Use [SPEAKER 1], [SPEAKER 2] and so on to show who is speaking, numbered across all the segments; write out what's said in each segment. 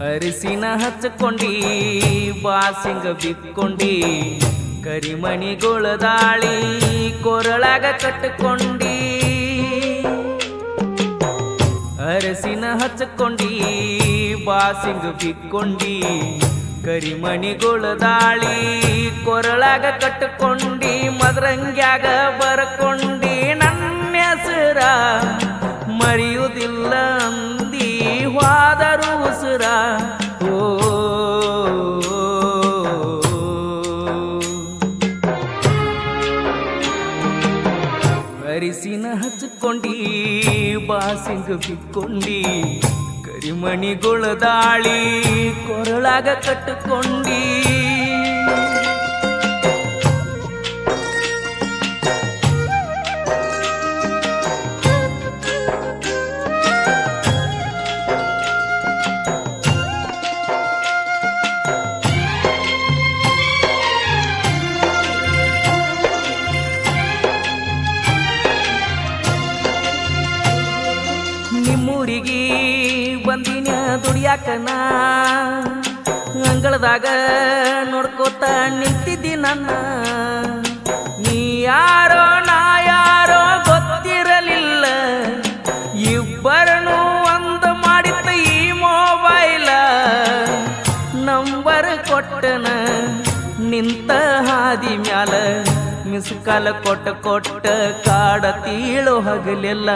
[SPEAKER 1] ಅರಿಸಿನ ಹಚ್ಕೊಂಡಿ ಬಾಸಿಂಗ ಬಿಕ್ಕೊಂಡಿ ಕರಿಮಣಿಗೊಳದಾಳಿ ಕೊರಳಾಗ ಕಟ್ಟಕೊಂಡಿ ಅರಸಿನ ಹಚ್ಕೊಂಡಿ ಬಾಸಿಂಗ ಬಿಕ್ಕೊಂಡಿ ಕರಿಮಣಿಗೊಳದಾಳಿ ಕೊರಳಾಗ ಕಟ್ಟಕೊಂಡಿ ಮದರಂಗ್ಯಾಗ ಬರ್ಕೊಂಡಿ ನನ್ನ ಹೆಸರ ಮರೆಯುವುದಿಲ್ಲ ಅಂದಿ ಹೋದರು ಉಸುರ ಓ ಅರಿಸಿನ ಹಚ್ಕೊಂಡಿ ಬಾಸಿಂಗ ಬಿಕ್ಕೊಂಡಿ ಕರಿಮಣಿಗೊಳದಾಳಿ ಕೊರಳಾಗ ಕಟ್ಟಕೊಂಡಿ ನಿಮ್ಮೂರಿಗೆ ಬಂದಿನ ದುಡಿಯಾಕನ ಅಂಗಳದಾಗ ನೋಡ್ಕೋತ ನಿಂತಿದ್ದಿ ನನ್ನ ನೀ ಯಾರೋ ನಾ ಯಾರೋ ಗೊತ್ತಿರಲಿಲ್ಲ ಇಬ್ಬರನು ಒಂದು ಮಾಡಿತ್ತ ಈ ಮೊಬೈಲ ನಂಬರ್ ಕೊಟ್ಟನ ನಿಂತ ಹಾದಿ ಮ್ಯಾಲ ಮಿಸ್ ಕಾಲ ಕೊಟ್ಟ ಕಾಡ ತೀಳೋ ಹಗಲೆಲ್ಲ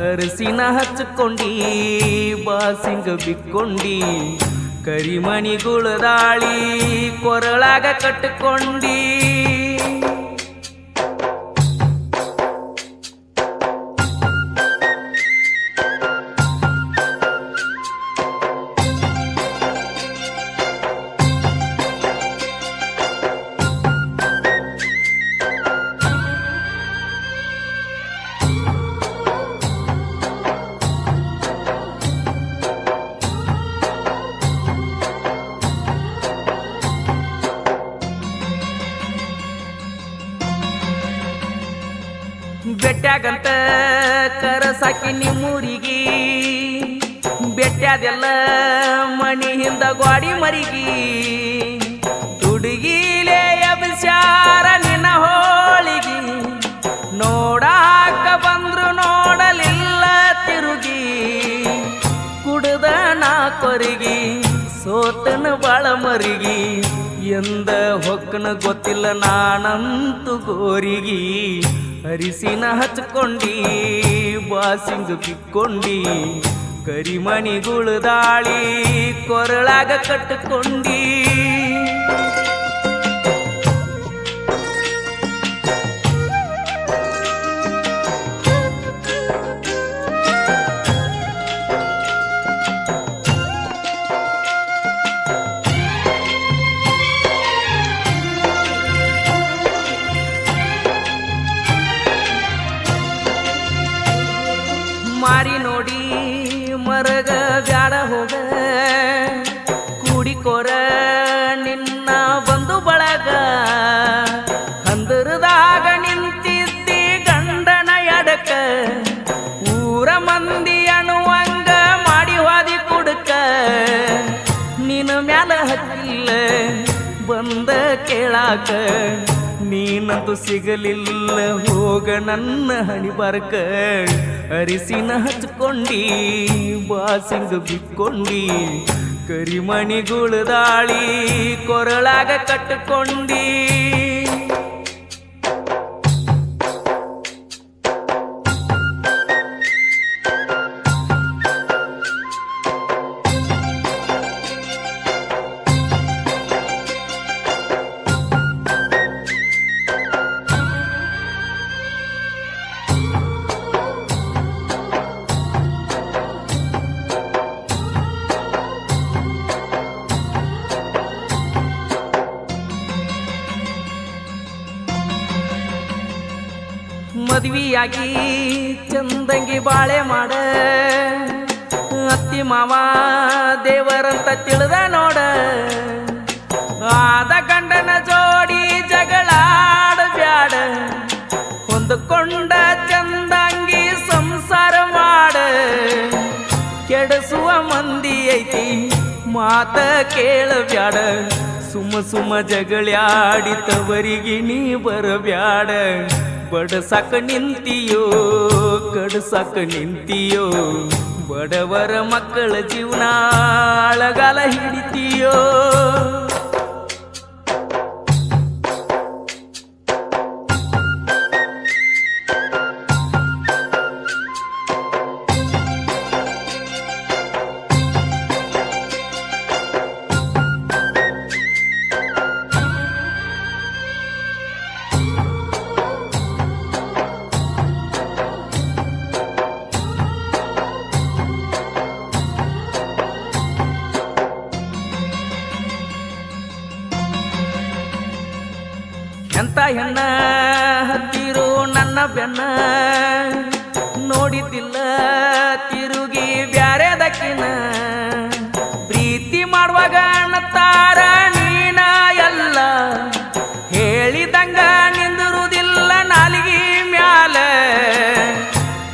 [SPEAKER 1] ಅರಸಿನ ಹಚ್ಕೊಂಡಿ ಬಾಸಿಂಗ ಬಿಕ್ಕೊಂಡಿ ಕರಿಮಣಿಗೊಳದಾಳಿ ಕೊರಳಾಗ ಕಟ್ಟಕೊಂಡಿ ಬೆಟ್ಟ್ಯಾಗಂತ ಕರಸಾಕಿ ನಿಮ್ಮೂರಿಗೆ ಬೆಟ್ಟ್ಯಾದೆಲ್ಲ ಮಣಿ ಹಿಂದ ಗೋಡಿ ಮರಿಗಿ ಹುಡುಗಿಲೇ ಅಭಿಸಾರ ನಿನ್ನ ಹೋಳಿಗಿ ನೋಡಾಕ ಬಂದ್ರು ನೋಡಲಿಲ್ಲ ತಿರುಗಿ ಕುಡ್ದ ನಾ ಕೊರಿಗಿ ಸೋತನ ಬಾಳ ಮರಿಗಿ ಎಂದ ಹೊಕ್ಕನ ಗೊತ್ತಿಲ್ಲ ನಾನಂತು ಗೋರಿಗಿ ಅರಿಸಿನ ಹಚ್ಕೊಂಡಿ ಬಾಸಿಂಗ ಬಿಕ್ಕೊಂಡಿ ಕರಿಮಣಿಗೊಳದಾಳಿ ಕೊರಳಾಗ ಕಟ್ಟಕೊಂಡಿ ಮಾರಿ ನೋಡಿ ಮರಗ ಬ್ಯಾಡ ಹೋಗ ಕೂಡಿಕೋರ ನಿನ್ನ ಬಂದು ಬಳಗ ಹಂದರದಾಗ ನಿಂತಿದ್ದಿ ಗಂಡನ ಎಡಕ ಊರ ಮಂದಿ ಅಣುವಂಗ ಮಾಡಿ ಹೋದಿ ಕುಡಕ ನಿನ್ನ ಮ್ಯಾಲ ಹತ್ತಿಲ್ಲ ಬಂದ ಕೇಳಾಕ ನೀನಂತೂ ಸಿಗಲಿಲ್ಲ ಹೋಗ ನನ್ನ ಹಣಿ ಬರ್ಕ ಅರಿಸಿನ ಹಚ್ಕೊಂಡಿ ಬಾಸಿಂಗ ಬಿಕ್ಕೊಂಡಿ ಕರಿಮಣಿಗೊಳದಾಳಿ ಕೊರಳಾಗ ಕಟ್ಟಕೊಂಡಿ ಮದ್ವಿಯಾಗಿ ಚಂದಂಗಿ ಬಾಳೆ ಮಾಡ ಅತ್ತಿ ಮಾವ ದೇವರಂತ ತಿಳಿದ ನೋಡ ಆದ ಗಂಡನ ಜೋಡಿ ಜಗಳಾಡ ಬ್ಯಾಡ ಹೊಂದಕೊಂಡ ಚಂದಂಗಿ ಸಂಸಾರ ಮಾಡ ಕೆಡಸುವ ಮಂದಿ ಐತಿ ಮಾತ ಕೇಳಬ್ಯಾಡ ಸುಮ್ಮ ಜಗಳಾಡಿ ತವರಿಗೆ ನೀ ಬರಬ್ಯಾಡ ಬಡಸಾಕ ನಿಂತಿಯೋ ಕಡಸಾಕ ನಿಂತಿಯೋ ಬಡವರ ಮಕ್ಕಳ ಜೀವನ ಅಳಗಾಲ ಹಿಡಿತೀಯೋ ಎಂತ ಹೆಣ್ಣ ಹತ್ತಿರು ನನ್ನ ಬೆನ್ನ ನೋಡಿದ್ದಿಲ್ಲ ತಿರುಗಿ ಬ್ಯಾರೆದಕ್ಕಿನ ಪ್ರೀತಿ ಮಾಡುವಾಗ ಅನ್ನತ್ತಾರ ನೀನ ಎಲ್ಲ ಹೇಳಿದಂಗ ನಿಂದಿರುವುದಿಲ್ಲ ನಾಲಿಗೆ ಮ್ಯಾಲ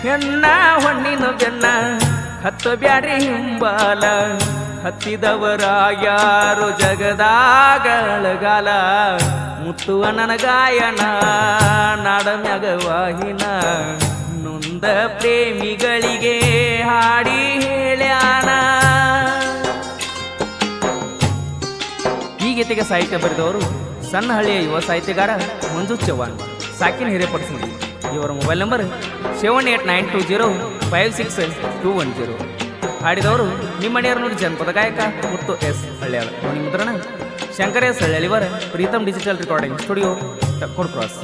[SPEAKER 1] ಹೆಣ್ಣ ಹೊಣ್ಣಿನ ಬೆನ್ನ ಹತ್ತ ಬ್ಯಾಡ್ರಿ ಹಿಂಬಾಲ ಹತ್ತಿದವರ ಯಾರು ಜಗದಾಗಳಗಾಲ ಮುತ್ತುವ ನನ್ನ ಗಾಯನ ನಾಡಮ್ಯಾಗ ವಾಹಿನ ನೊಂದ ಪ್ರೇಮಿಗಳಿಗೆ ಹಾಡಿ ಹೇಳ್ಯಾನ. ಈ ಗೀತೆಗೆ ಸಾಹಿತ್ಯ ಬರೆದವರು ಸಣ್ಣಹಳ್ಳಿಯ ಯುವ ಸಾಹಿತ್ಯಗಾರ ಮಂಜು ಚವ್ಹಾಣ್, ಸಾಕಿನ ಹಿರೇಪಡಿಸಿದ್ರು. ಇವರ ಮೊಬೈಲ್ ನಂಬರ್ 7892056210. ಹಾಡಿದವರು ನಿಮ್ಮನೆಯವರು ಜನಪದ ಗಾಯಕ ಮುತ್ತು ಎಸ್ ಹಳ್ಳಿಯಾಳ. ಧ್ವನಿ ಮುದ್ರಣ ಶಂಕರ ಎಸ್ ಹಳ್ಳಿಯವರ Pritam digital recording studio, Takkod cross.